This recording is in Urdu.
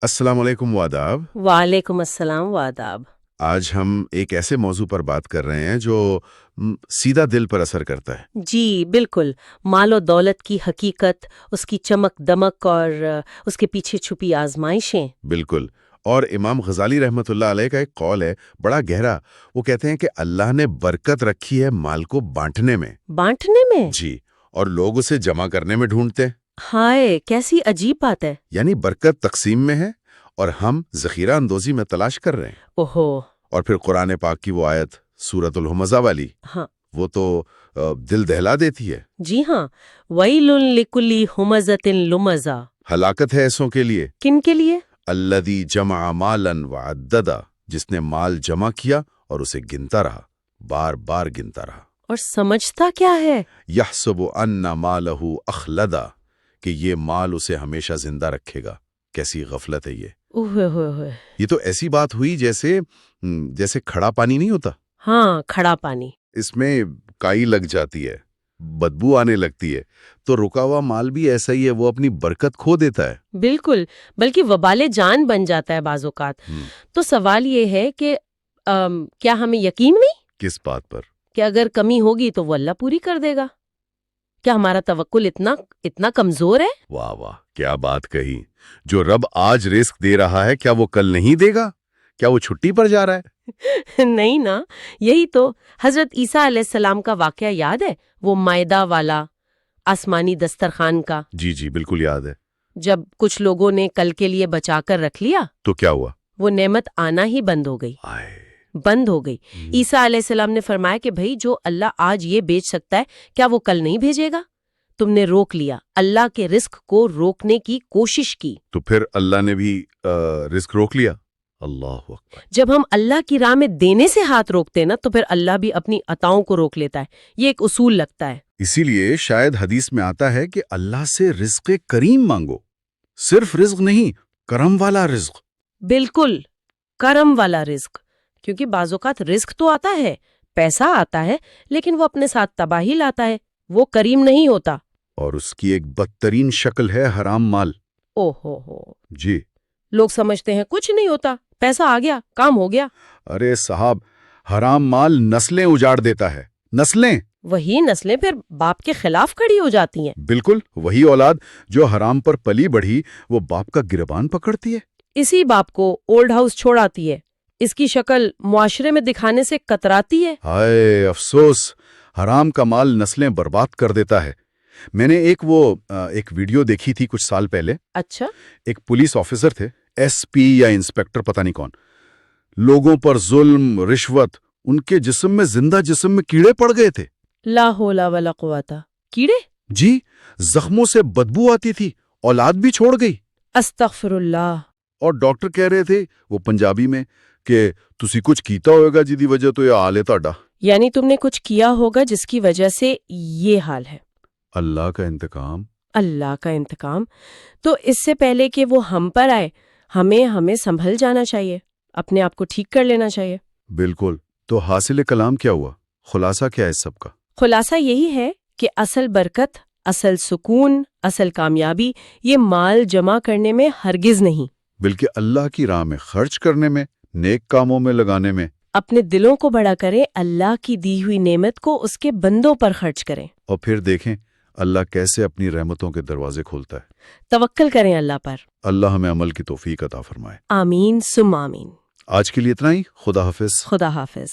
السلام علیکم واداب۔ وعلیکم السلام وآداب۔ آج ہم ایک ایسے موضوع پر بات کر رہے ہیں جو سیدھا دل پر اثر کرتا ہے۔ جی بالکل، مال و دولت کی حقیقت، اس کی چمک دمک اور اس کے پیچھے چھپی آزمائشیں۔ بالکل، اور امام غزالی رحمۃ اللہ علیہ کا ایک قول ہے بڑا گہرا۔ وہ کہتے ہیں کہ اللہ نے برکت رکھی ہے مال کو بانٹنے میں۔ بانٹنے میں؟ جی، اور لوگ اسے جمع کرنے میں ڈھونڈتے ہیں۔ ہائے، کیسی عجیب بات ہے۔ یعنی برکت تقسیم میں ہے اور ہم ذخیرہ اندوزی میں تلاش کر رہے ہیں۔ اوہو۔ اور پھر قرآن پاک کی وہ آیت سورۃ الہمزہ والی، ہاں وہ تو دل دہلا دیتی ہے۔ جی ہاں، وَيْلٌ لِكُلِّ ہُمَزَةٍ لُمَزَةٍ۔ ہلاکت ہے ایسوں کے لیے، کن کے لیے؟ الذی جمع مالا وعددا، جس نے مال جمع کیا اور اسے گنتا رہا، بار بار گنتا رہا۔ اور سمجھتا کیا ہے؟ یحسب ان مالہ اخلدا، کہ یہ مال اسے ہمیشہ زندہ رکھے گا۔ کیسی غفلت ہے یہ۔ اوہ ہوئے ہوئے۔ یہ تو ایسی بات ہوئی جیسے کھڑا پانی نہیں ہوتا، ہاں، کھڑا پانی۔ اس میں کائی لگ جاتی ہے، بدبو آنے لگتی ہے، تو رکا ہوا مال بھی ایسا ہی ہے، وہ اپنی برکت کھو دیتا ہے۔ بالکل، بلکہ وبال جان بن جاتا ہے بعض اوقات۔ تو سوال یہ ہے کہ کیا ہمیں یقین نہیں کس بات پر؟ کہ اگر کمی ہوگی تو وہ اللہ پوری کر دے گا؟ کیا ہمارا توکل اتنا کمزور ہے؟ واہ واہ، کیا بات کہی۔ جو رب آج رزق دے رہا ہے، کیا وہ کل نہیں دے گا؟ کیا وہ چھٹی پر جا رہا ہے؟ نہیں نا، یہی تو حضرت عیسیٰ علیہ السلام کا واقعہ یاد ہے، وہ مائدہ والا آسمانی دسترخوان کا؟ جی جی بالکل یاد ہے۔ جب کچھ لوگوں نے کل کے لیے بچا کر رکھ لیا تو کیا ہوا؟ وہ نعمت آنا ہی بند ہو گئی۔ عیسیٰ علیہ السلام نے فرمایا کہ بھئی جو اللہ آج یہ بیچ سکتا ہے، کیا وہ کل نہیں بھیجے گا؟ تم نے روک لیا، اللہ کے رزق کو روکنے کی کوشش کی۔ تو پھر اللہ نے بھی رزق روک لیا؟ اللہ اکبر۔ جب ہم اللہ کی راہ میں دینے سے ہاتھ روکتے نا، تو پھر اللہ بھی اپنی عطاؤں کو روک لیتا ہے۔ یہ ایک اصول لگتا ہے۔ اسی لیے شاید حدیث میں آتا ہے کہ اللہ سے رزق کریم مانگو، صرف رزق نہیں، کرم والا رزق۔ بالکل، کرم والا رزق، کیونکہ بعض اوقات رزق تو آتا ہے، پیسہ آتا ہے، لیکن وہ اپنے ساتھ تباہی لاتا ہے، وہ کریم نہیں ہوتا۔ اور اس کی ایک بدترین شکل ہے حرام مال۔ او ہو۔ جی، لوگ سمجھتے ہیں کچھ نہیں ہوتا، پیسہ آ گیا، کام ہو گیا۔ ارے صاحب، حرام مال نسلیں اجاڑ دیتا ہے، نسلیں۔ وہی نسلیں پھر باپ کے خلاف کھڑی ہو جاتی ہیں۔ بالکل، وہی اولاد جو حرام پر پلی بڑھی، وہ باپ کا گربان پکڑتی ہے۔ اسی باپ کو اولڈ ہاؤس چھوڑاتی ہے، اس کی شکل معاشرے میں دکھانے سے کتراتی ہے۔ ہائے افسوس، حرام کا مال نسلیں برباد کر دیتا ہے۔ میں نے ایک ویڈیو دیکھی تھی کچھ سال پہلے۔ اچھا؟ ایک پولیس آفیسر تھے، ایس پی یا انسپیکٹر پتہ نہیں کون، لوگوں پر ظلم، رشوت، ان کے جسم میں، زندہ جسم میں کیڑے پڑ گئے تھے۔ لا حول ولا قوت۔ کیڑے؟ جی، زخموں سے بدبو آتی تھی، اولاد بھی چھوڑ گئی۔ استغفر اللہ۔ اور ڈاکٹر کہہ رہے تھے، وہ پنجابی میں، کہ تسی کچھ کیتا ہوئے گا جدی وجہ تو یہ حال ہے تہاڈا۔ یعنی تم نے کچھ کیا ہوگا جس کی وجہ سے یہ حال ہے۔ اللہ کا انتقام۔ اللہ کا انتقام۔ تو اس سے پہلے کہ وہ ہم پر آئے، ہمیں سنبھل جانا چاہیے، اپنے آپ کو ٹھیک کر لینا چاہیے۔ بالکل۔ تو حاصل کلام کیا ہوا؟ خلاصہ کیا ہے اس سب کا؟ خلاصہ یہی ہے کہ اصل برکت، اصل سکون، اصل کامیابی یہ مال جمع کرنے میں ہرگز نہیں، بلکہ اللہ کی راہ میں خرچ کرنے میں، نیک کاموں میں لگانے میں۔ اپنے دلوں کو بڑا کریں، اللہ کی دی ہوئی نعمت کو اس کے بندوں پر خرچ کریں، اور پھر دیکھیں اللہ کیسے اپنی رحمتوں کے دروازے کھولتا ہے۔ توکل کریں اللہ پر۔ اللہ ہمیں عمل کی توفیق عطا فرمائے۔ آمین ثم آمین۔ آج کے لیے اتنا ہی۔ خدا حافظ۔ خدا حافظ۔